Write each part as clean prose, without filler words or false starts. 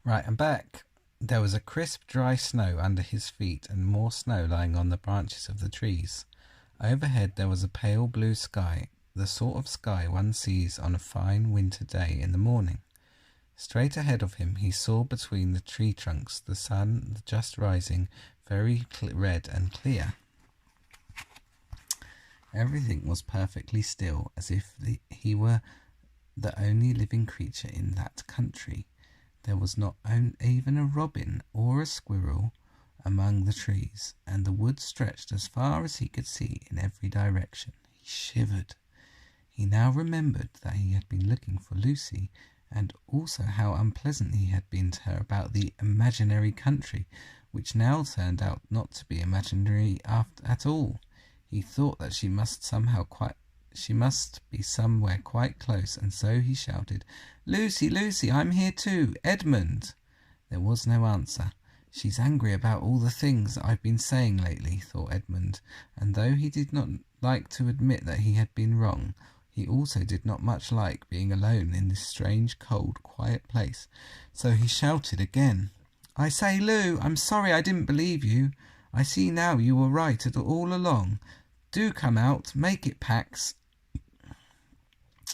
Right, I'm back. There was a crisp, dry snow under his feet and more snow lying on the branches of the trees. Overhead there was a pale blue sky, the sort of sky one sees on a fine winter day in the morning. Straight ahead of him he saw between the tree trunks the sun just rising, very red and clear. Everything was perfectly still, as if he were the only living creature in that country. There was not even a robin or a squirrel among the trees, and the wood stretched as far as he could see in every direction. He shivered. He now remembered that he had been looking for Lucy, and also how unpleasant he had been to her about the imaginary country, which now turned out not to be imaginary at all. He thought that she must be somewhere quite close, and so he shouted, "Lucy, Lucy, I'm here too, Edmund!" There was no answer. "She's angry about all the things I've been saying lately," thought Edmund, and though he did not like to admit that he had been wrong, he also did not much like being alone in this strange, cold, quiet place. So he shouted again, "I say, Lou, I'm sorry I didn't believe you. I see now you were right all along. Do come out, make it, Pax."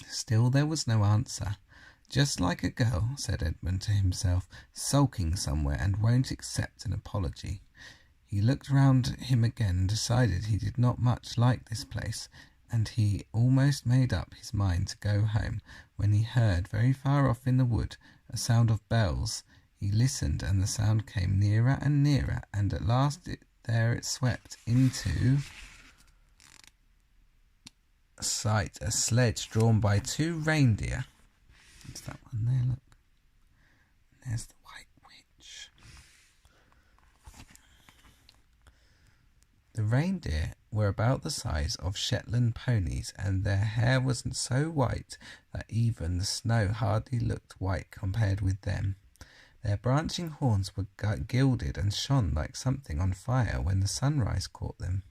Still there was no answer. "Just like a girl," said Edmund to himself, "sulking somewhere and won't accept an apology." He looked round him again and decided he did not much like this place, and he almost made up his mind to go home when he heard, very far off in the wood, a sound of bells. He listened, and the sound came nearer and nearer, and at last it swept into sight a sledge drawn by 2 reindeer. It's that one there, look. There's the White Witch. The reindeer were about the size of Shetland ponies, and their hair was so white that even the snow hardly looked white compared with them. Their branching horns were gilded and shone like something on fire when the sunrise caught them.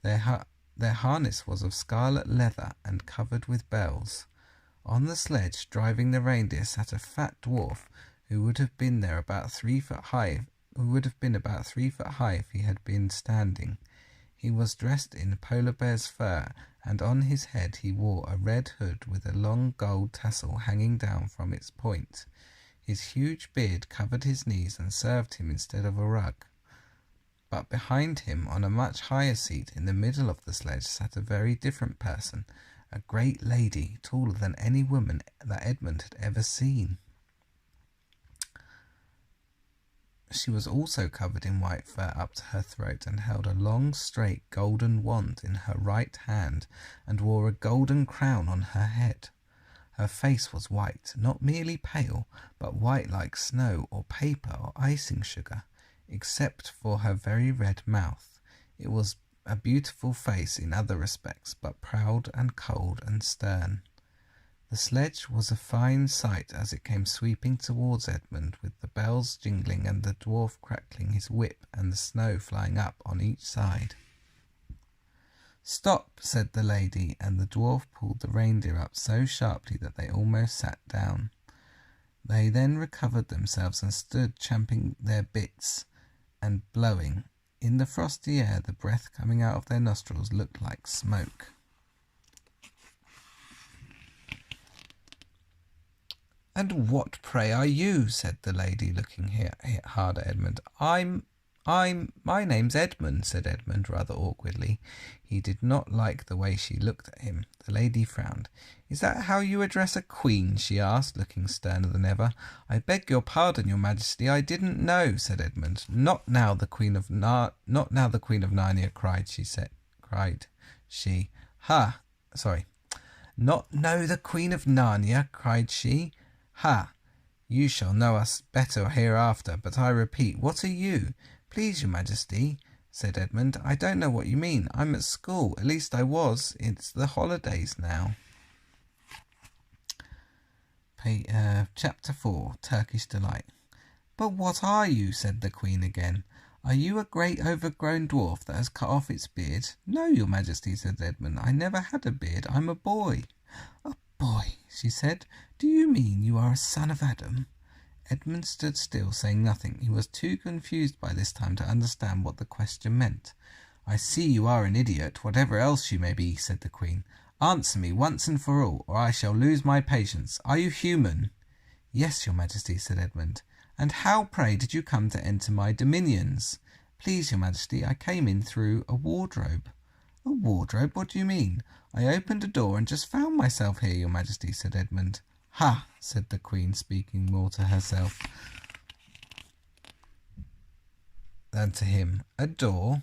Their harness was of scarlet leather and covered with bells. On the sledge, driving the reindeer, sat a fat dwarf who would have been about 3 foot high if he had been standing. He was dressed in polar bear's fur, and on his head he wore a red hood with a long gold tassel hanging down from its point. His huge beard covered his knees and served him instead of a rug. But behind him, on a much higher seat in the middle of the sledge, sat a very different person, a great lady, taller than any woman that Edmund had ever seen. She was also covered in white fur up to her throat, and held a long, straight, golden wand in her right hand, and wore a golden crown on her head. Her face was white, not merely pale, but white like snow or paper or icing sugar, except for her very red mouth. It was a beautiful face in other respects, but proud and cold and stern. The sledge was a fine sight as it came sweeping towards Edmund, with the bells jingling and the dwarf crackling his whip and the snow flying up on each side. "Stop," said the lady, and the dwarf pulled the reindeer up so sharply that they almost sat down. They then recovered themselves and stood champing their bits and blowing. In the frosty air, the breath coming out of their nostrils looked like smoke. "And what, pray, are you?" said the lady, looking hard at Edmund. My name's Edmund," said Edmund, rather awkwardly. He did not like the way she looked at him. The lady frowned. "Is that how you address a queen?" she asked, looking sterner than ever. "I beg your pardon, your majesty, I didn't know," said Edmund. "Not now the Queen of Narnia," cried she. "Ha! Sorry. Not know the Queen of Narnia," cried she. "Ha! You shall know us better hereafter, but I repeat, what are you?" "Please, your majesty," said Edmund, "I don't know what you mean. I'm at school. At least I was. It's the holidays now." Chapter 4, Turkish Delight. "But what are you?" said the queen again. "Are you a great overgrown dwarf that has cut off its beard?" "No, your majesty," said Edmund. "I never had a beard. I'm a boy." "A boy," she said. "Do you mean you are a son of Adam?" Edmund stood still, saying nothing. He was too confused by this time to understand what the question meant. "I see you are an idiot, whatever else you may be," said the Queen. "Answer me once and for all, or I shall lose my patience. Are you human?" "Yes, your Majesty," said Edmund. "And how, pray, did you come to enter my dominions?" "Please, your Majesty, I came in through a wardrobe." "A wardrobe? What do you mean?" "I opened a door and just found myself here, your Majesty," said Edmund. "Ha!" said the Queen, speaking more to herself than to him. "A door?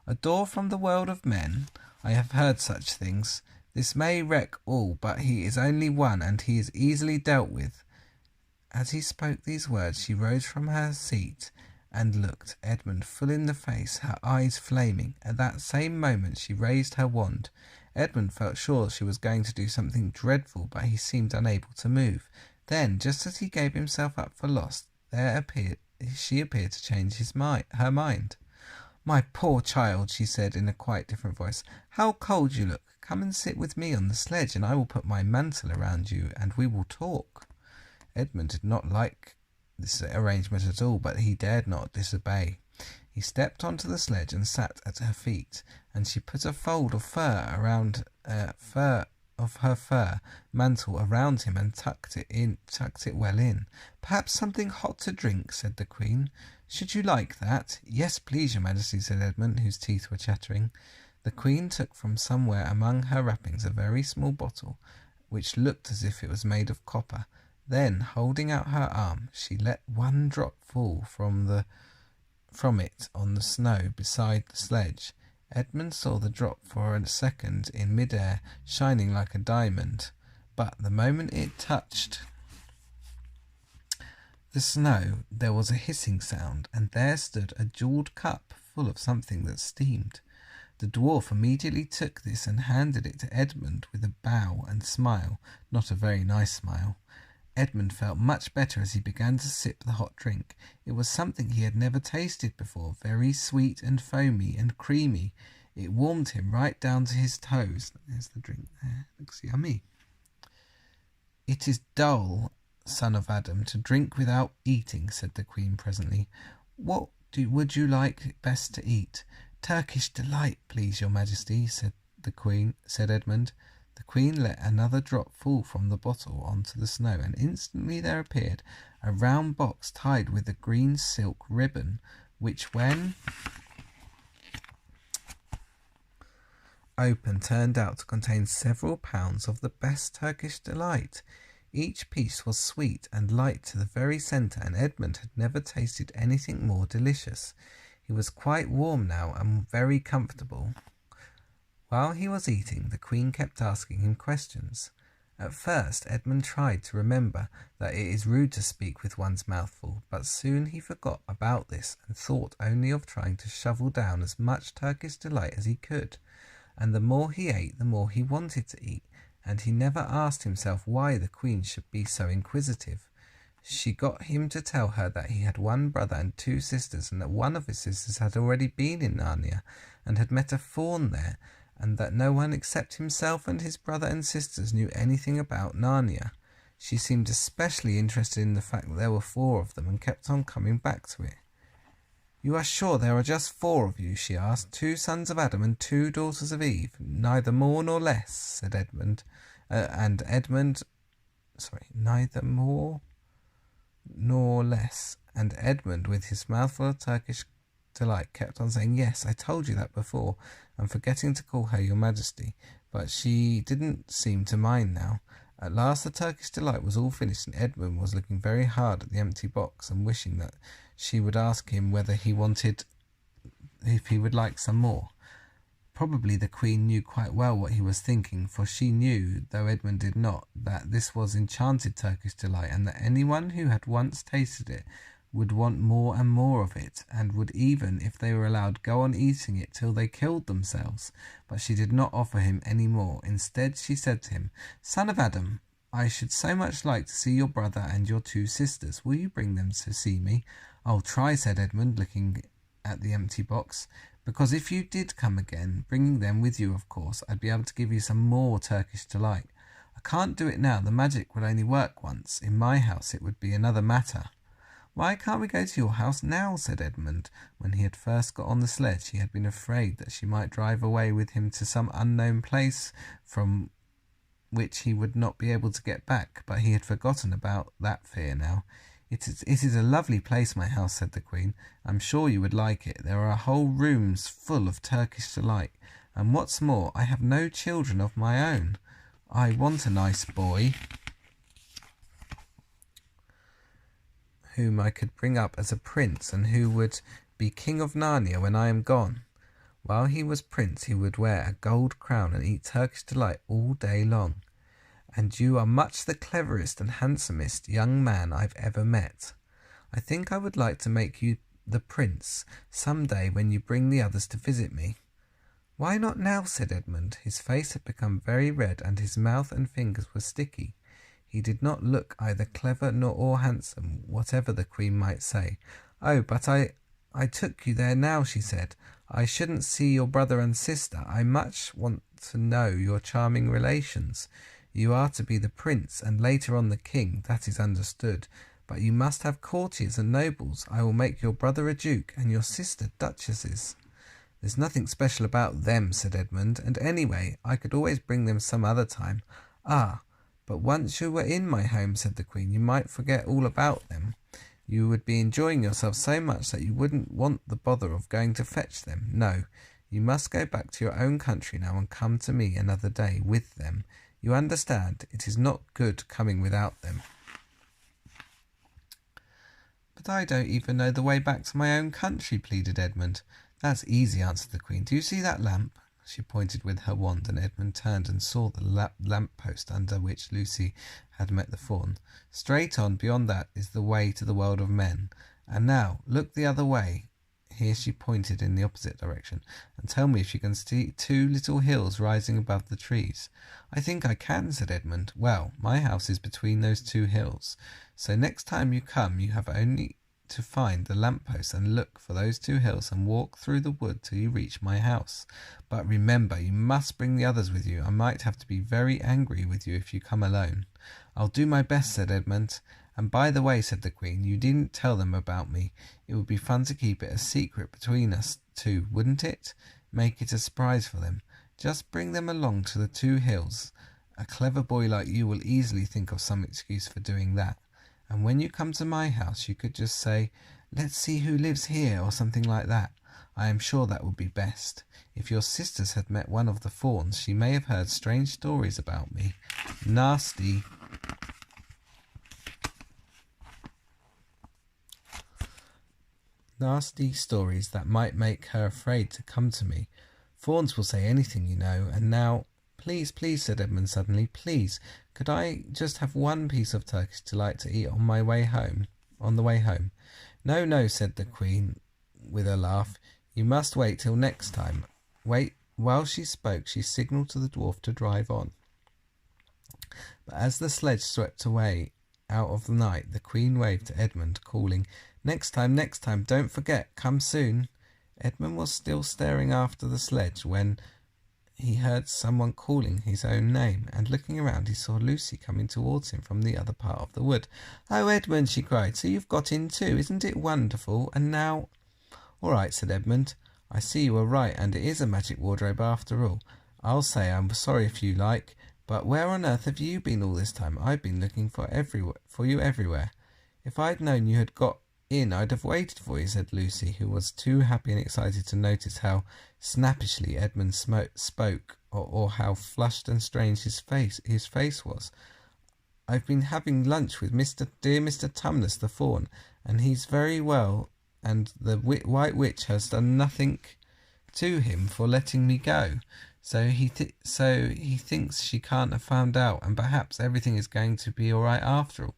A door from the world of men? I have heard such things. This may wreck all, but he is only one, and he is easily dealt with." As he spoke these words, she rose from her seat and looked Edmund full in the face, her eyes flaming. At that same moment she raised her wand. Edmund felt sure she was going to do something dreadful, but he seemed unable to move. Then, just as he gave himself up for lost, she appeared to change her mind. "My poor child," she said in a quite different voice, "how cold you look. Come and sit with me on the sledge, and I will put my mantle around you, and we will talk." Edmund did not like this arrangement at all, but he dared not disobey. He stepped onto the sledge and sat at her feet, and she put a fold of her fur mantle around him and tucked it well in. "Perhaps something hot to drink," said the Queen. "Should you like that?" "Yes, please, your Majesty," said Edmund, whose teeth were chattering. The Queen took from somewhere among her wrappings a very small bottle, which looked as if it was made of copper. Then, holding out her arm, she let one drop fall from it on the snow beside the sledge. Edmund saw the drop for a second in mid-air, shining like a diamond, but the moment it touched the snow there was a hissing sound, and there stood a jewelled cup full of something that steamed. The dwarf immediately took this and handed it to Edmund with a bow and smile, not a very nice smile. Edmund felt much better as he began to sip the hot drink. It was something he had never tasted before, very sweet and foamy and creamy. It warmed him right down to his toes. There's the drink there. Looks yummy. "It is dull, son of Adam, to drink without eating," said the Queen presently. "What would you like best to eat?" "Turkish delight, please, your Majesty," said Edmund. The Queen let another drop fall from the bottle onto the snow, and instantly there appeared a round box tied with a green silk ribbon, which, when open, turned out to contain several pounds of the best Turkish delight. Each piece was sweet and light to the very centre, and Edmund had never tasted anything more delicious. He was quite warm now and very comfortable. While he was eating, the Queen kept asking him questions. At first, Edmund tried to remember that it is rude to speak with one's mouth full, but soon he forgot about this and thought only of trying to shovel down as much Turkish delight as he could. And the more he ate, the more he wanted to eat, and he never asked himself why the Queen should be so inquisitive. She got him to tell her that he had one brother and two sisters, and that one of his sisters had already been in Narnia and had met a faun there, and that no one except himself and his brother and sisters knew anything about Narnia. She seemed especially interested in the fact that there were 4 of them, and kept on coming back to it. "You are sure there are just 4 of you?" she asked. 2 sons of Adam and 2 daughters of Eve, neither more nor less," said Edmund. Neither more nor less. And Edmund, with his mouthful of Turkish delight, kept on saying, "Yes, I told you that before," and forgetting to call her your Majesty, but she didn't seem to mind now. At last the Turkish delight was all finished, and Edmund was looking very hard at the empty box and wishing that she would ask him if he would like some more. Probably the Queen knew quite well what he was thinking, for she knew, though Edmund did not, that this was enchanted Turkish delight, and that anyone who had once tasted it would want more and more of it, and would, even if they were allowed, go on eating it till they killed themselves. But she did not offer him any more. Instead, she said to him, "Son of Adam, I should so much like to see your brother and your 2 sisters. Will you bring them to see me?" "I'll try," said Edmund, looking at the empty box, "because if you did come again, bringing them with you, of course, I'd be able to give you some more Turkish delight. I can't do it now. The magic will only work once. In my house it would be another matter." "Why can't we go to your house now?" said Edmund. When he had first got on the sledge, he had been afraid that she might drive away with him to some unknown place from which he would not be able to get back, but he had forgotten about that fear now. It is a lovely place, my house," said the Queen. "I'm sure you would like it. There are whole rooms full of Turkish delight, and what's more, I have no children of my own. I want a nice boy whom I could bring up as a prince, and who would be king of Narnia when I am gone. While he was prince, he would wear a gold crown and eat Turkish delight all day long. And you are much the cleverest and handsomest young man I've ever met. I think I would like to make you the prince some day when you bring the others to visit me." "Why not now?" said Edmund. His face had become very red, and his mouth and fingers were sticky. He did not look either clever or handsome, whatever the Queen might say. "Oh, but I took you there now," she said. "I shouldn't see your brother and sister. I much want to know your charming relations. You are to be the prince, and later on the king, that is understood. But you must have courtiers and nobles. I will make your brother a duke, and your sister duchesses." "There's nothing special about them," said Edmund, "and anyway, I could always bring them some other time." "Ah, but once you were in my home," said the Queen, "you might forget all about them. You would be enjoying yourself so much that you wouldn't want the bother of going to fetch them. No, you must go back to your own country now and come to me another day with them. You understand, it is not good coming without them." "But I don't even know the way back to my own country," pleaded Edmund. "That's easy," answered the Queen. "Do you see that lamp?" She pointed with her wand, and Edmund turned and saw the lamp post under which Lucy had met the fawn. "Straight on beyond that is the way to the world of men. And now look the other way." Here she pointed in the opposite direction, "and tell me if you can see two little hills rising above the trees." "I think I can," said Edmund. "Well, my house is between those two hills, so next time you come you have only to find the lamp-post and look for those two hills and walk through the wood till you reach my house. But remember, you must bring the others with you. I might have to be very angry with you if you come alone." "I'll do my best," said Edmund. "And by the way," said the Queen, "you needn't tell them about me. It would be fun to keep it a secret between us two, wouldn't it? Make it a surprise for them. Just bring them along to the two hills. A clever boy like you will easily think of some excuse for doing that. And when you come to my house, you could just say, 'Let's see who lives here,' or something like that. I am sure that would be best. If your sisters had met one of the fawns, she may have heard strange stories about me. Nasty stories that might make her afraid to come to me. Fawns will say anything, you know. And now, please, said Edmund suddenly, please, could I just have one piece of Turkish delight to eat on the way home? No, said the Queen with a laugh. You must wait till next time. Wait. While she spoke, she signalled to the dwarf to drive on. But as the sledge swept away out of the night, the Queen waved to Edmund, calling, Next time, don't forget, come soon." Edmund was still staring after the sledge when he heard someone calling his own name, and looking around he saw Lucy coming towards him from the other part of the wood. "Oh, Edmund," she cried, "so you've got in too. Isn't it wonderful? And now—" "All right," said Edmund. "I see you were right, and it is a magic wardrobe after all. I'll say I'm sorry if you like, but where on earth have you been all this time? I've been looking for you everywhere. If I'd known you had got in, I'd have waited for you," said Lucy, who was too happy and excited to notice how snappishly Edmund spoke, or how flushed and strange his face was. "I've been having lunch with dear Mr. Tumnus the Fawn, and he's very well, and the White Witch has done nothing to him for letting me go. So he thinks she can't have found out, and perhaps everything is going to be all right after all."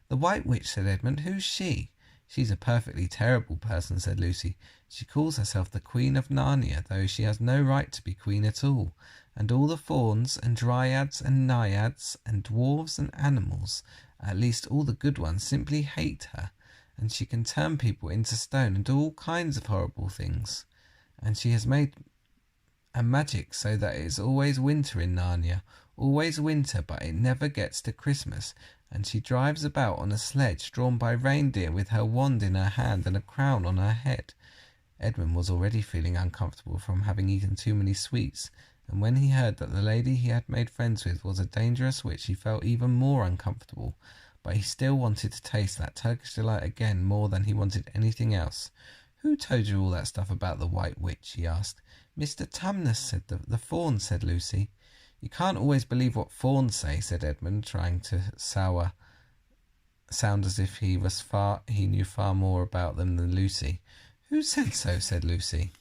"The White Witch," said Edmund. "Who's she?" "She's a perfectly terrible person," said Lucy. "She calls herself the Queen of Narnia, though she has no right to be queen at all. And all the fawns and dryads and naiads and dwarves and animals, at least all the good ones, simply hate her. And she can turn people into stone and do all kinds of horrible things. And she has made a magic so that it's always winter in Narnia, Always winter, but it never gets to Christmas, and she drives about on a sledge drawn by reindeer with her wand in her hand and a crown on her head. Edmund was already feeling uncomfortable from having eaten too many sweets, and when he heard that the lady he had made friends with was a dangerous witch, he felt even more uncomfortable. But he still wanted to taste that Turkish delight again more than he wanted anything else. "Who told you all that stuff about the White Witch?" he asked. "Mr. Tumnus said the fauns," said Lucy. "You can't always believe what fauns say," said Edmund, trying to sound as if he knew far more about them than Lucy. "Who said so?" said Lucy.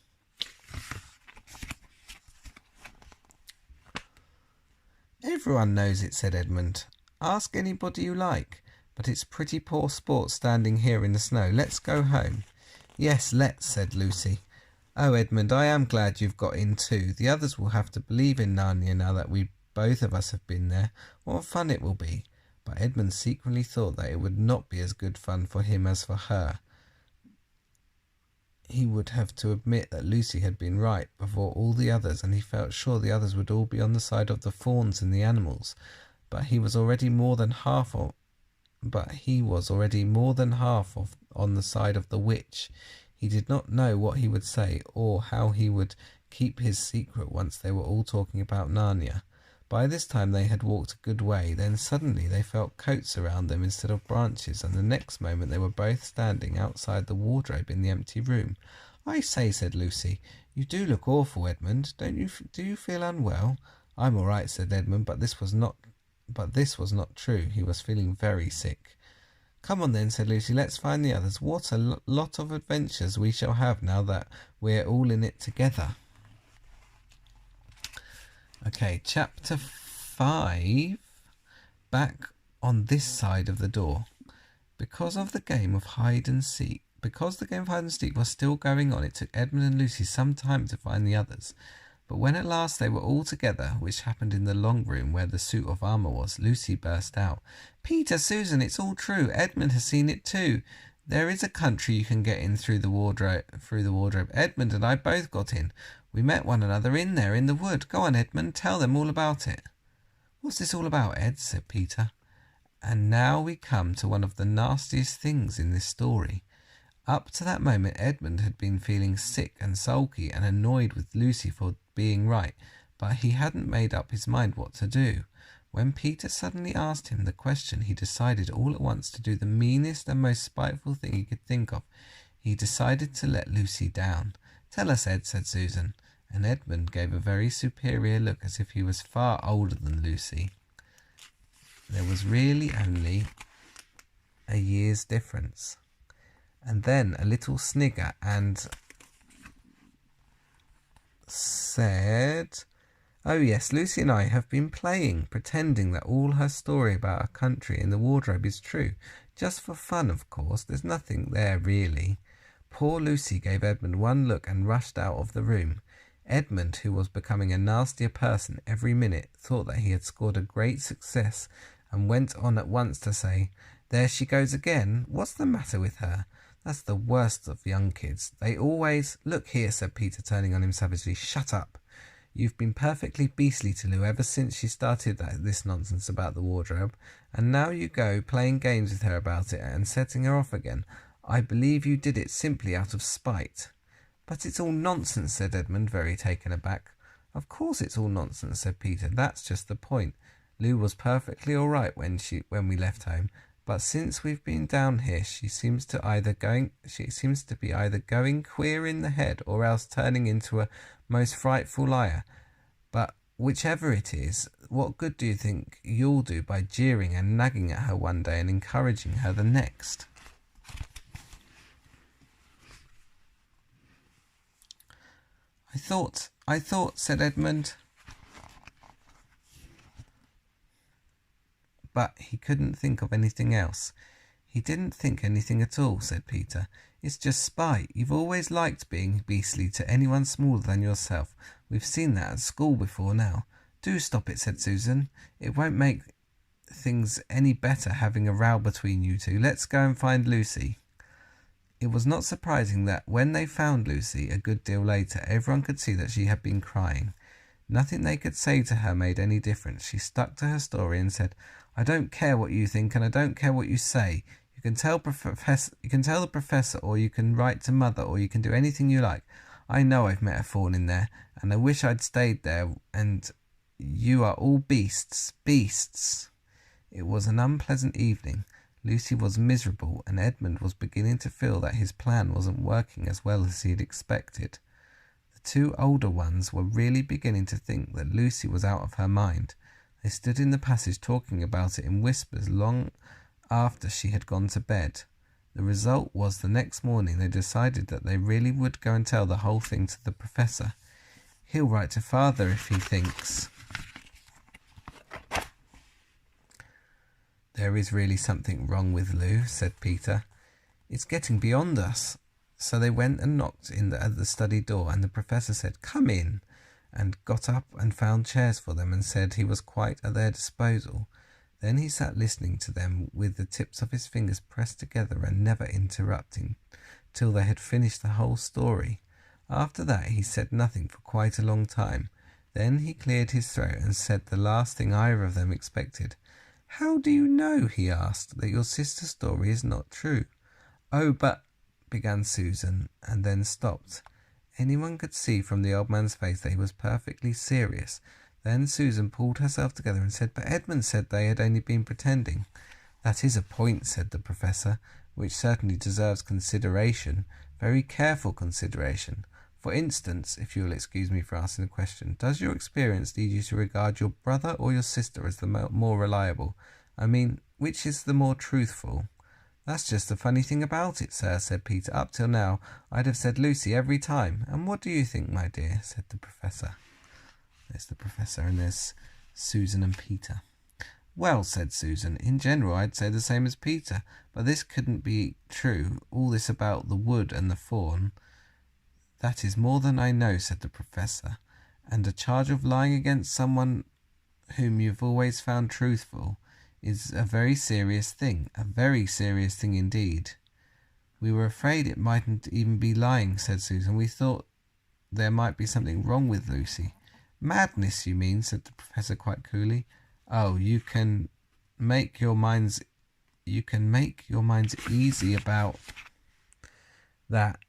"Everyone knows it," said Edmund. "Ask anybody you like. But it's pretty poor sport standing here in the snow. Let's go home." "Yes, let's," said Lucy. "Oh, Edmund, I am glad you've got in too. The others will have to believe in Narnia now that we both of us have been there. What fun it will be." But Edmund secretly thought that it would not be as good fun for him as for her. He would have to admit that Lucy had been right before all the others, and he felt sure the others would all be on the side of the fauns and the animals. But he was already more than half on the side of the witch. He did not know what he would say or how he would keep his secret once they were all talking about Narnia. By this time they had walked a good way. Then suddenly they felt coats around them instead of branches, and the next moment they were both standing outside the wardrobe in the empty room. "I say," said Lucy, "you do look awful, Edmund. Do you feel unwell?" "I'm all right," said Edmund, but this was not true. He was feeling very sick. "Come on then," said Lucy, "let's find the others. What a lot of adventures we shall have now that we're all in it together." Okay, chapter 5. Back on this side of the door. Because the game of hide and seek was still going on, it took Edmund and Lucy some time to find the others. But when at last they were all together, which happened in the long room where the suit of armour was, Lucy burst out. "Peter, Susan, it's all true. Edmund has seen it too. There is a country you can get in through the wardrobe. Edmund and I both got in. We met one another in there in the wood. Go on, Edmund, tell them all about it." "What's this all about, Ed?" said Peter. And now we come to one of the nastiest things in this story. Up to that moment, Edmund had been feeling sick and sulky and annoyed with Lucy for being right, but he hadn't made up his mind what to do. When Peter suddenly asked him the question, he decided all at once to do the meanest and most spiteful thing he could think of. He decided to let Lucy down. "Tell us, Ed," said Susan, and Edmund gave a very superior look as if he was far older than Lucy. There was really only a year's difference. And then a little snigger and said, "Oh yes, Lucy and I have been playing, pretending that all her story about a country in the wardrobe is true. Just for fun, of course. There's nothing there, really." Poor Lucy gave Edmund one look and rushed out of the room. Edmund, who was becoming a nastier person every minute, thought that he had scored a great success and went on at once to say, "There she goes again. What's the matter with her? That's the worst of young kids. They always—" "Look here," said Peter, turning on him savagely. "Shut up. You've been perfectly beastly to Lou ever since she started this nonsense about the wardrobe, and now you go playing games with her about it and setting her off again. I believe you did it simply out of spite." "But it's all nonsense," said Edmund, very taken aback. "Of course it's all nonsense," said Peter. "That's just the point. Lou was perfectly all right when we left home, but since we've been down here, she seems to be either going queer in the head or else turning into a most frightful liar. But whichever it is, what good do you think you'll do by jeering and nagging at her one day and encouraging her the next?" I thought, said Edmund. But he couldn't think of anything else. "He didn't think anything at all," said Peter. "It's just spite. You've always liked being beastly to anyone smaller than yourself. We've seen that at school before now." "Do stop it," said Susan. "It won't make things any better having a row between you two. Let's go and find Lucy." It was not surprising that when they found Lucy a good deal later, everyone could see that she had been crying. Nothing they could say to her made any difference. She stuck to her story and said, "I don't care what you think, and I don't care what you say. You can tell the professor, or you can write to Mother, or you can do anything you like. I know I've met a fawn in there, and I wish I'd stayed there, and you are all beasts, beasts." It was an unpleasant evening. Lucy was miserable, and Edmund was beginning to feel that his plan wasn't working as well as he had expected. The two older ones were really beginning to think that Lucy was out of her mind. They stood in the passage talking about it in whispers long after she had gone to bed. The result was the next morning they decided that they really would go and tell the whole thing to the professor. "He'll write to Father if he thinks there is really something wrong with Lou," said Peter. "It's getting beyond us." So they went and knocked at the study door, and the professor said, "Come in," and got up and found chairs for them and said he was quite at their disposal. Then he sat listening to them with the tips of his fingers pressed together and never interrupting till they had finished the whole story. After that he said nothing for quite a long time. Then he cleared his throat and said the last thing either of them expected. "How do you know," he asked, "that your sister's story is not true?" "Oh, but—" began Susan, and then stopped. Anyone could see from the old man's face that he was perfectly serious. Then Susan pulled herself together and said, "But Edmund said they had only been pretending." "That is a point," said the professor, "which certainly deserves consideration, very careful consideration. For instance, if you will excuse me for asking the question, does your experience lead you to regard your brother or your sister as the more reliable? I mean, which is the more truthful?" "That's just the funny thing about it, sir," said Peter. "Up till now, I'd have said Lucy every time." "And what do you think, my dear?" said the professor. There's the professor and there's Susan and Peter. "Well," said Susan, "in general I'd say the same as Peter, but this couldn't be true, all this about the wood and the fawn." "That is more than I know," said the professor, "and a charge of lying against someone whom you've always found truthful is a very serious thing indeed." "We were afraid it mightn't even be lying," said Susan. "We thought there might be something wrong with Lucy." "Madness, you mean," said the professor quite coolly. "Oh, you can make your minds easy about that.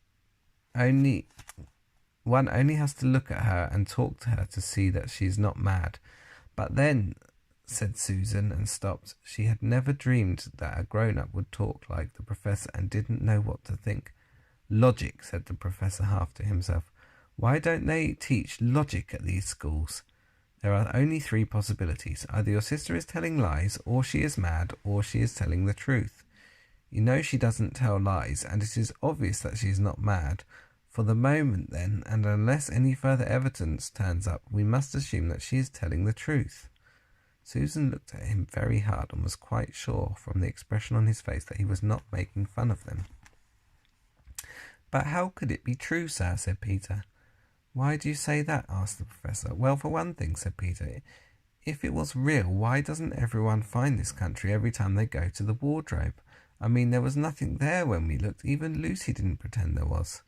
One only has to look at her and talk to her to see that she is not mad." "But then," said Susan, and stopped. She had never dreamed that a grown-up would talk like the professor and didn't know what to think. "Logic," said the professor half to himself. "Why don't they teach logic at these schools? There are only three possibilities. Either your sister is telling lies, or she is mad, or she is telling the truth. You know she doesn't tell lies, and it is obvious that she is not mad. For the moment, then, and unless any further evidence turns up, we must assume that she is telling the truth." Susan looked at him very hard and was quite sure from the expression on his face that he was not making fun of them. "But how could it be true, sir?" said Peter. "Why do you say that?" asked the professor. "Well, for one thing," said Peter, "if it was real, why doesn't everyone find this country every time they go to the wardrobe? I mean, there was nothing there when we looked. Even Lucy didn't pretend there was."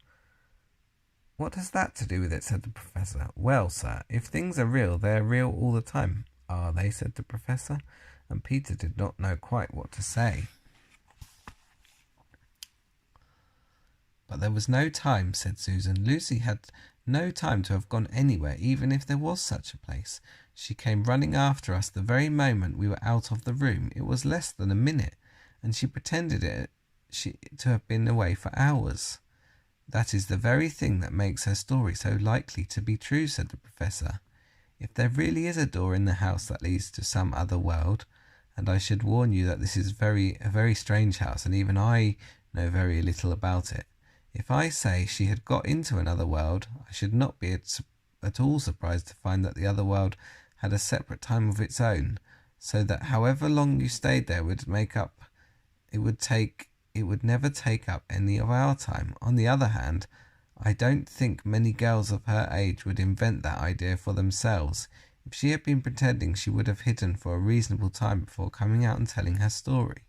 "What has that to do with it?" said the professor. "Well, sir, if things are real, they are real all the time." "Are they?" said the professor, and Peter did not know quite what to say. "But there was no time," said Susan. "Lucy had no time to have gone anywhere, even if there was such a place. She came running after us the very moment we were out of the room. It was less than a minute, and she pretended to have been away for hours." "That is the very thing that makes her story so likely to be true," said the professor. "If there really is a door in the house that leads to some other world, and I should warn you that this is a very strange house, and even I know very little about it. If I say she had got into another world, I should not be at all surprised to find that the other world had a separate time of its own, so that however long you stayed there it would never take up any of our time. On the other hand, I don't think many girls of her age would invent that idea for themselves. If she had been pretending, she would have hidden for a reasonable time before coming out and telling her story."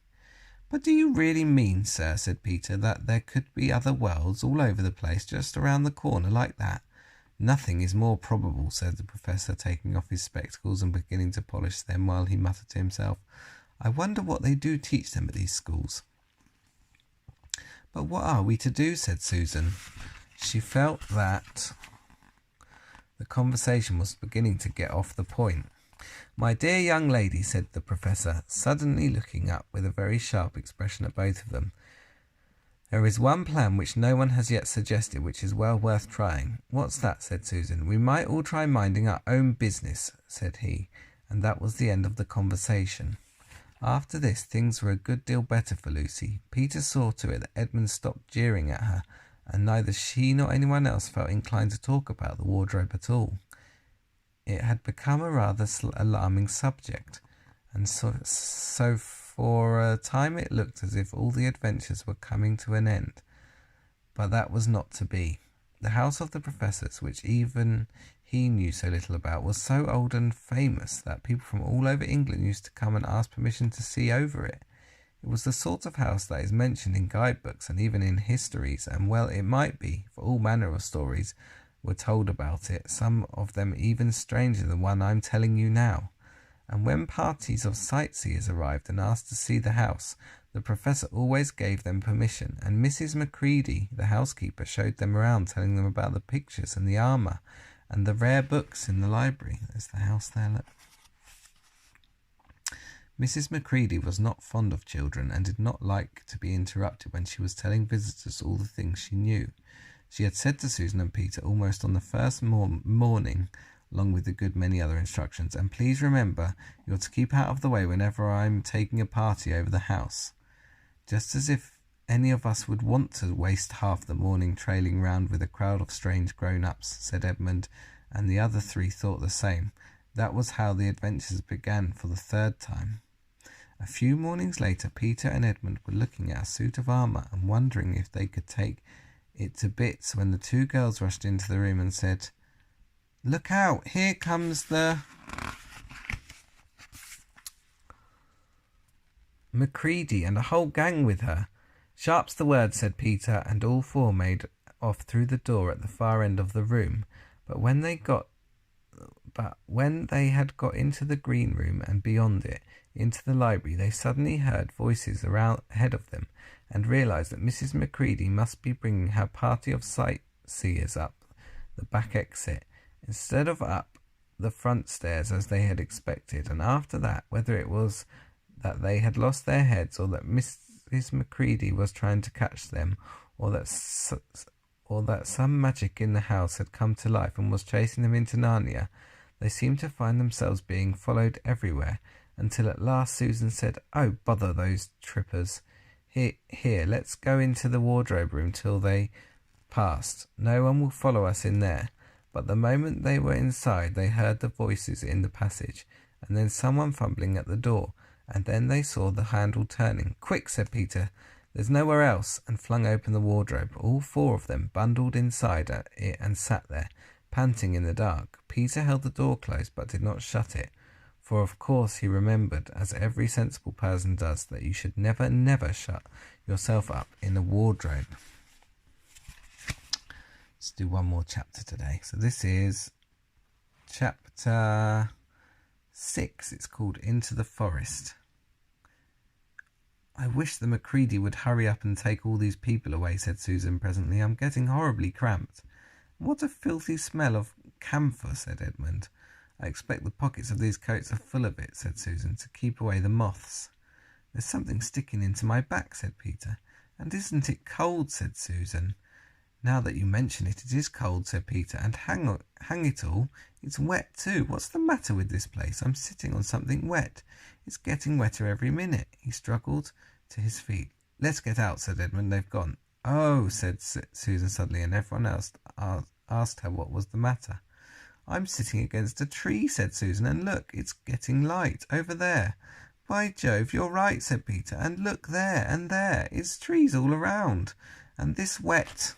"But do you really mean, sir," said Peter, "that there could be other worlds all over the place, just around the corner like that?" Nothing is more probable, said the Professor, taking off his spectacles and beginning to polish them while he muttered to himself, I wonder what they do teach them at these schools. But what are we to do, said Susan. She felt that the conversation was beginning to get off the point. My dear young lady, said the Professor, suddenly looking up with a very sharp expression at both of them. There is one plan which no one has yet suggested, which is well worth trying. What's that? Said Susan. We might all try minding our own business, said he, and that was the end of the conversation. After this, things were a good deal better for Lucy. Peter saw to it that Edmund stopped jeering at her, and neither she nor anyone else felt inclined to talk about the wardrobe at all. It had become a rather alarming subject, and so for a time it looked as if all the adventures were coming to an end. But that was not to be. The house of the Professors, which even he knew so little about, was so old and famous that people from all over England used to come and ask permission to see over it. It was the sort of house that is mentioned in guidebooks and even in histories, and well it might be, for all manner of stories were told about it, some of them even stranger than the one I'm telling you now. And when parties of sightseers arrived and asked to see the house, the Professor always gave them permission, and Mrs. Macready, the housekeeper, showed them around, telling them about the pictures and the armour and the rare books in the library. There's the house there, look. Mrs. Macready was not fond of children and did not like to be interrupted when she was telling visitors all the things she knew. She had said to Susan and Peter almost on the first morning, along with a good many other instructions, and please remember, you're to keep out of the way whenever I'm taking a party over the house. Just as if any of us would want to waste half the morning trailing round with a crowd of strange grown-ups, said Edmund, and the other three thought the same. That was how the adventures began for the third time. A few mornings later, Peter and Edmund were looking at a suit of armour and wondering if they could take it to bits when the two girls rushed into the room and said, Look out, here comes the Macready and a whole gang with her. Sharp's the word, said Peter, and all four made off through the door at the far end of the room. But when they had got into the green room and beyond it, into the library, they suddenly heard voices ahead of them, and realised that Mrs. Macready must be bringing her party of sightseers up the back exit, instead of up the front stairs as they had expected. And after that, whether it was that they had lost their heads, or that Mrs. Macready was trying to catch them, or that some magic in the house had come to life and was chasing them into Narnia, they seemed to find themselves being followed everywhere, until at last Susan said, Oh, bother those trippers. Here, let's go into the wardrobe room till they passed. No one will follow us in there. But the moment they were inside, they heard the voices in the passage, and then someone fumbling at the door, and then they saw the handle turning. Quick, said Peter, there's nowhere else, and flung open the wardrobe. All four of them bundled inside it and sat there, panting in the dark. Peter held the door closed, but did not shut it, for of course he remembered, as every sensible person does, that you should never shut yourself up in a wardrobe. Let's do one more chapter today. So this is chapter 6. It's called Into the Forest. I wish the Macready would hurry up and take all these people away, said Susan presently. I'm getting horribly cramped. What a filthy smell of camphor, said Edmund. I expect the pockets of these coats are full of it, said Susan, to keep away the moths. There's something sticking into my back, said Peter. And isn't it cold, said Susan. Now that you mention it, it is cold, said Peter, and hang it all, it's wet too. What's the matter with this place? I'm sitting on something wet. It's getting wetter every minute. He struggled to his feet. Let's get out, said Edmund. They've gone. Oh, said Susan suddenly, and everyone else asked her what was the matter. I'm sitting against a tree, said Susan, and look, it's getting light over there. By Jove, you're right, said Peter, and look there and there. It's trees all around, and this wet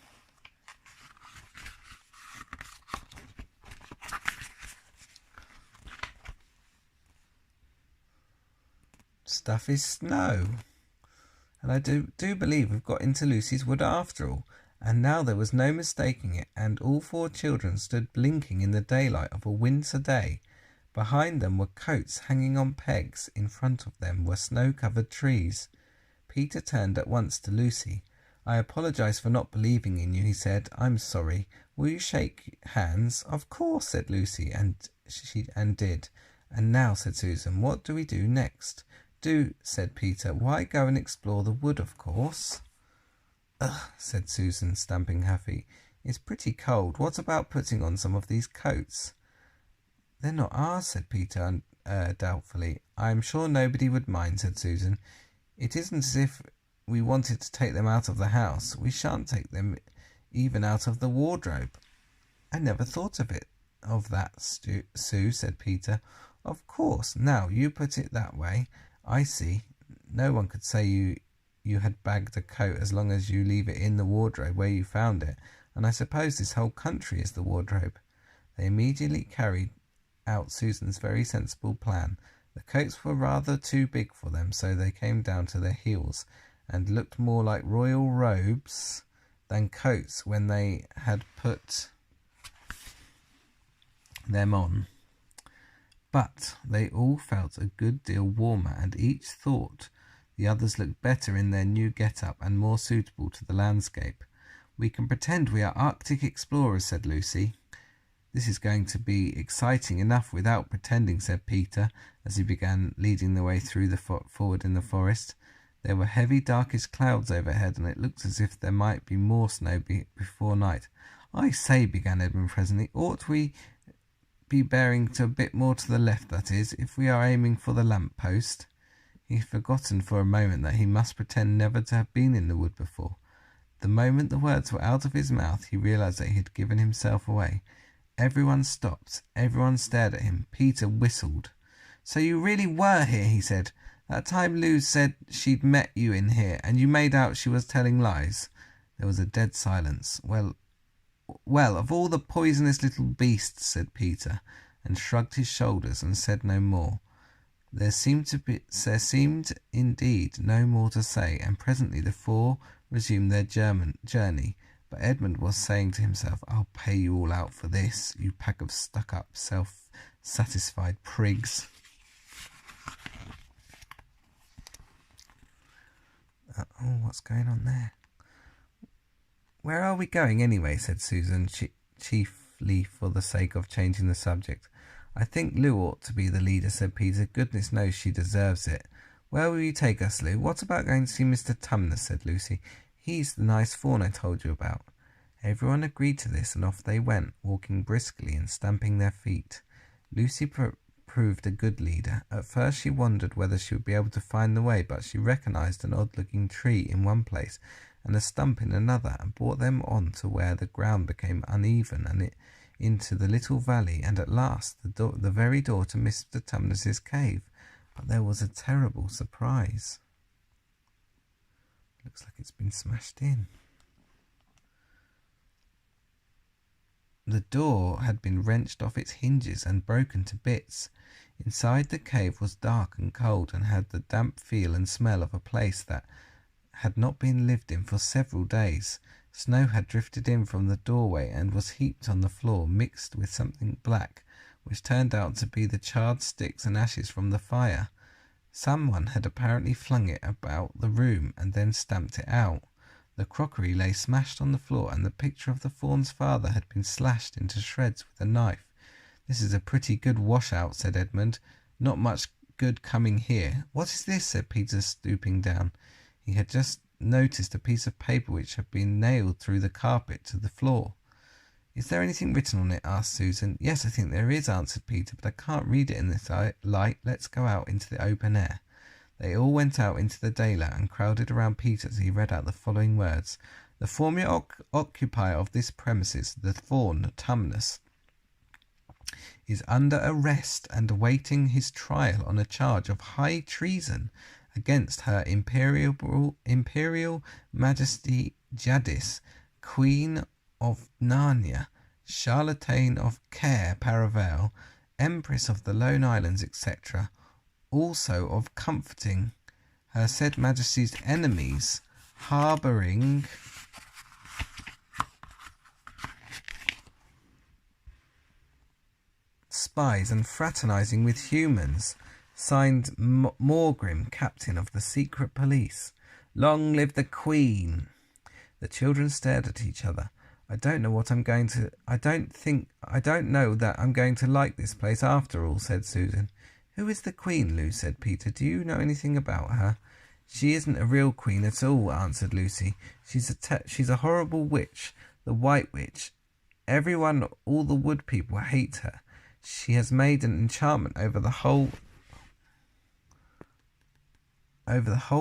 stuff is snow. And I do believe we've got into Lucy's wood after all. And now there was no mistaking it, and all 4 children stood blinking in the daylight of a winter day. Behind them were coats hanging on pegs. In front of them were snow-covered trees. Peter turned at once to Lucy. "I apologise for not believing in you," he said. "I'm sorry. Will you shake hands?" "Of course," said Lucy, and she did. "And now," said Susan, "what do we do next?" "Do," said Peter. "Why, go and explore the wood, of course." "Ugh," said Susan, stamping her feet. "It's pretty cold. What about putting on some of these coats?" "They're not ours," said Peter, doubtfully. "I am sure nobody would mind," said Susan. "It isn't as if we wanted to take them out of the house. We shan't take them even out of the wardrobe." "I never thought of that, Sue," said Peter. "Of course, now you put it that way. I see. No one could say you had bagged a coat as long as you leave it in the wardrobe where you found it, and I suppose this whole country is the wardrobe." They immediately carried out Susan's very sensible plan. The coats were rather too big for them, so they came down to their heels, and looked more like royal robes than coats when they had put them on. But they all felt a good deal warmer, and each thought the others looked better in their new get-up and more suitable to the landscape. "We can pretend we are Arctic explorers," said Lucy. "This is going to be exciting enough without pretending," said Peter, as he began leading the way through the forward in the forest. There were heavy darkish clouds overhead, and it looked as if there might be more snow before night. "I say," began Edmund presently, "ought we be bearing a bit more to the left, that is, if we are aiming for the lamp-post?" He had forgotten for a moment that he must pretend never to have been in the wood before. The moment the words were out of his mouth, he realized that he had given himself away. Everyone stopped. Everyone stared at him. Peter whistled. "So you really were here," he said. "That time Lou said she'd met you in here, and you made out she was telling lies." There was a dead silence. Well, of all the poisonous little beasts," said Peter, and shrugged his shoulders and said no more. There seemed indeed no more to say, and presently the 4 resumed their journey. But Edmund was saying to himself, "I'll pay you all out for this, you pack of stuck-up, self-satisfied prigs." What's going on there? "Where are we going anyway?" said Susan, chiefly for the sake of changing the subject. "I think Lou ought to be the leader," said Peter. "Goodness knows she deserves it." "Where will you take us, Lou?" "What about going to see Mr. Tumnus?" said Lucy. "He's the nice fawn I told you about." Everyone agreed to this, and off they went, walking briskly and stamping their feet. Lucy proved a good leader. At first she wondered whether she would be able to find the way, but she recognised an odd-looking tree in one place and a stump in another, and brought them on to where the ground became uneven and into the little valley, and at last the very door to Mr. Tumnus's cave. But there was a terrible surprise. Looks like it's been smashed in. The door had been wrenched off its hinges and broken to bits. Inside the cave was dark and cold, and had the damp feel and smell of a place that had not been lived in for several days. Snow had drifted in from the doorway and was heaped on the floor, mixed with something black, which turned out to be the charred sticks and ashes from the fire. Someone had apparently flung it about the room and then stamped it out. The crockery lay smashed on the floor, and the picture of the fawn's father had been slashed into shreds with a knife. "This is a pretty good washout," said Edmund. "Not much good coming here." "What is this?" said Peter, stooping down. He had just noticed a piece of paper which had been nailed through the carpet to the floor. "Is there anything written on it?" asked Susan. "Yes, I think there is," answered Peter, "but I can't read it in this light. Let's go out into the open air." They all went out into the daylight and crowded around Peter as he read out the following words. "The former occupier of this premises, the fawn Tumnus, is under arrest and awaiting his trial on a charge of high treason against Her Imperial Majesty Jadis, Queen of Narnia, Charlatan of Cair Paravel, Empress of the Lone Islands, etc., also of comforting Her said Majesty's enemies, harbouring spies and fraternising with humans. Signed Morgrim, captain of the secret police. Long live the Queen. The children stared at each other. I don't know that I'm going to like this place after all, said Susan. Who is the Queen, Lou, said Peter. Do you know anything about her? She isn't a real queen at all, answered Lucy. She's a horrible witch, the White Witch. Everyone, all the wood people hate her. She has made an enchantment over the whole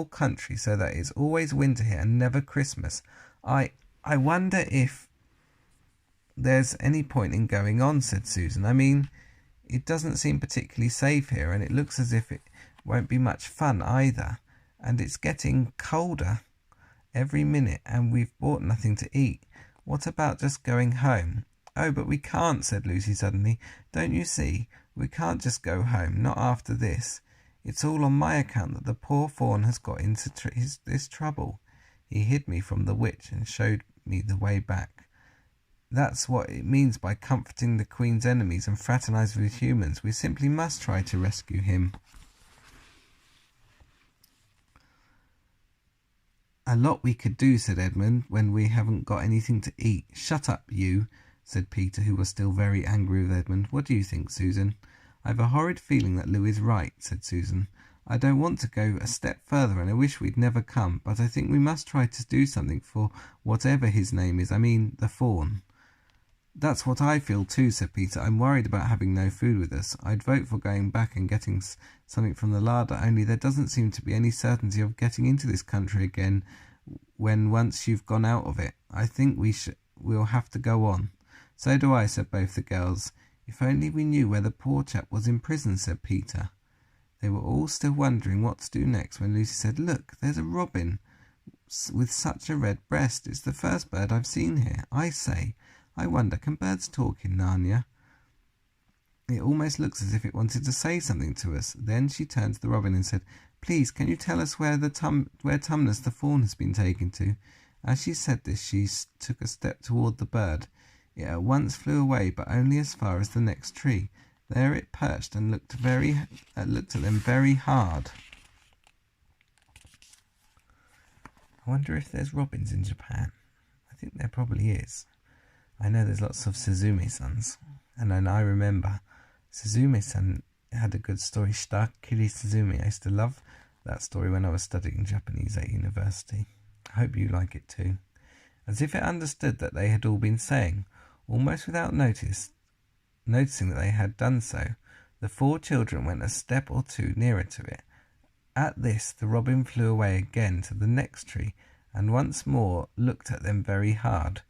country so that it's always winter here and never Christmas. I wonder if there's any point in going on, said Susan. I mean, it doesn't seem particularly safe here, and it looks as if it won't be much fun either. And it's getting colder every minute, and we've bought nothing to eat. What about just going home? Oh, but we can't, said Lucy suddenly. Don't you see? We can't just go home, not after this. It's all on my account that the poor fawn has got into this trouble. He hid me from the witch and showed me the way back. That's what it means by comforting the Queen's enemies and fraternising with humans. We simply must try to rescue him. A lot we could do, said Edmund, when we haven't got anything to eat. Shut up, you, said Peter, who was still very angry with Edmund. What do you think, Susan? I've a horrid feeling that Lou is right, said Susan. I don't want to go a step further, and I wish we'd never come, but I think we must try to do something for whatever his name is. I mean, the fawn. That's what I feel too, said Peter. I'm worried about having no food with us. I'd vote for going back and getting something from the larder, only there doesn't seem to be any certainty of getting into this country again when once you've gone out of it. I think we'll have to go on. So do I, said both the girls. If only we knew where the poor chap was in prison, said Peter. They were all still wondering what to do next when Lucy said, Look, there's a robin with such a red breast. It's the first bird I've seen here. I say, I wonder, can birds talk in Narnia? It almost looks as if it wanted to say something to us. Then she turned to the robin and said, Please, can you tell us where Tumnus the fawn has been taken to? As she said this, she took a step toward the bird. It at once flew away, but only as far as the next tree. There it perched and looked at them very hard. I wonder if there's robins in Japan. I think there probably is. I know there's lots of Suzume-sons. And then I remember Suzume-san had a good story, Shitakiri Suzume. I used to love that story when I was studying Japanese at university. I hope you like it too. As if it understood that they had all been saying, almost without noticing that they had done so, the four children went a step or two nearer to it. At this, the robin flew away again to the next tree, and once more looked at them very hard.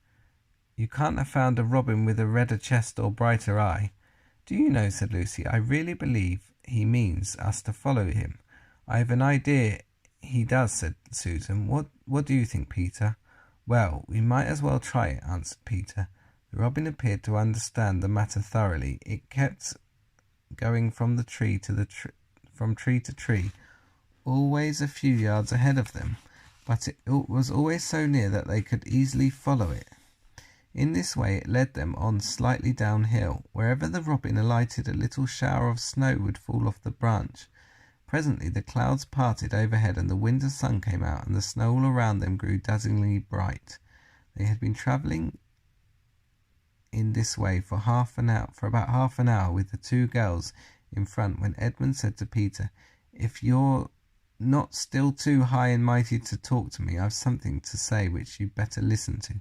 You can't have found a robin with a redder chest or brighter eye. Do you know, said Lucy, I really believe he means us to follow him. I've an idea he does, said Susan. What do you think, Peter? Well, we might as well try it, answered Peter. The robin appeared to understand the matter thoroughly. It kept going from tree to tree, always a few yards ahead of them, but it was always so near that they could easily follow it. In this way it led them on slightly downhill. Wherever the robin alighted, a little shower of snow would fall off the branch. Presently the clouds parted overhead, and the winter sun came out, and the snow all around them grew dazzlingly bright. They had been travelling in this way for about half an hour, with the two girls in front, when Edmund said to Peter, If you're not still too high and mighty to talk to me, I've something to say which you'd better listen to.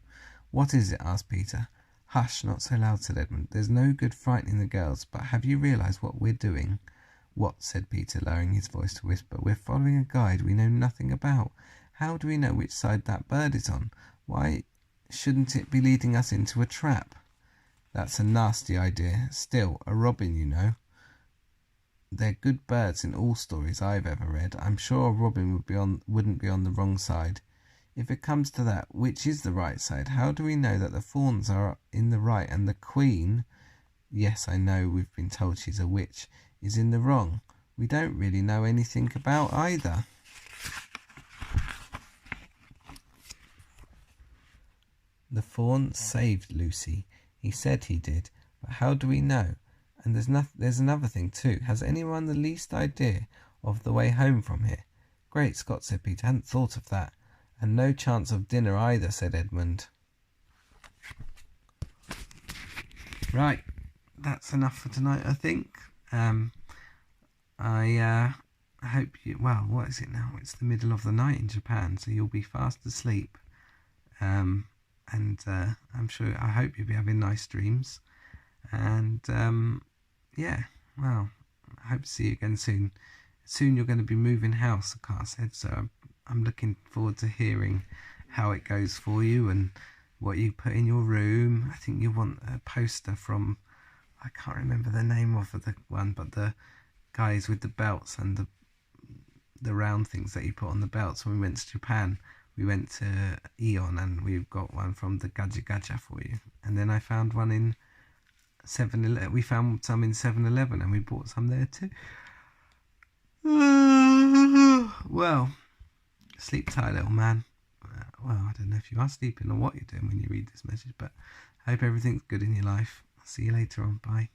What is it? Asked Peter. Hush, not so loud, said Edmund. There's no good frightening the girls, but have you realised what we're doing? What? Said Peter, lowering his voice to whisper. We're following a guide we know nothing about. How do we know which side that bird is on? Why shouldn't it be leading us into a trap? That's a nasty idea. Still, a robin, you know. They're good birds in all stories I've ever read. I'm sure a robin wouldn't be on the wrong side. If it comes to that, which is the right side? How do we know that the fawns are in the right and the Queen, yes, I know we've been told she's a witch, is in the wrong? We don't really know anything about either. The fawn saved Lucy. He said he did, but how do we know? And there's another thing too. Has anyone the least idea of the way home from here? Great Scott, said Peter. Hadn't thought of that. And no chance of dinner either, said Edmund. Right, that's enough for tonight, I think. I hope you... Well, what is it now? It's the middle of the night in Japan, so you'll be fast asleep. I'm sure... I hope you'll be having nice dreams. And, yeah, well, I hope to see you again soon. Soon you're going to be moving house, the car said, so I'm looking forward to hearing how it goes for you and what you put in your room. I think you want a poster from, I can't remember the name of the one, but the guys with the belts and the round things that you put on the belts. When we went to Japan, we went to Aeon and we got one from the Gaja Gaja for you. And then I found one in 7-Eleven. We found some in 7-Eleven and we bought some there too. Well, sleep tight, little man. Well, I don't know if you are sleeping or what you're doing when you read this message, but I hope everything's good in your life. I'll see you later on. Bye.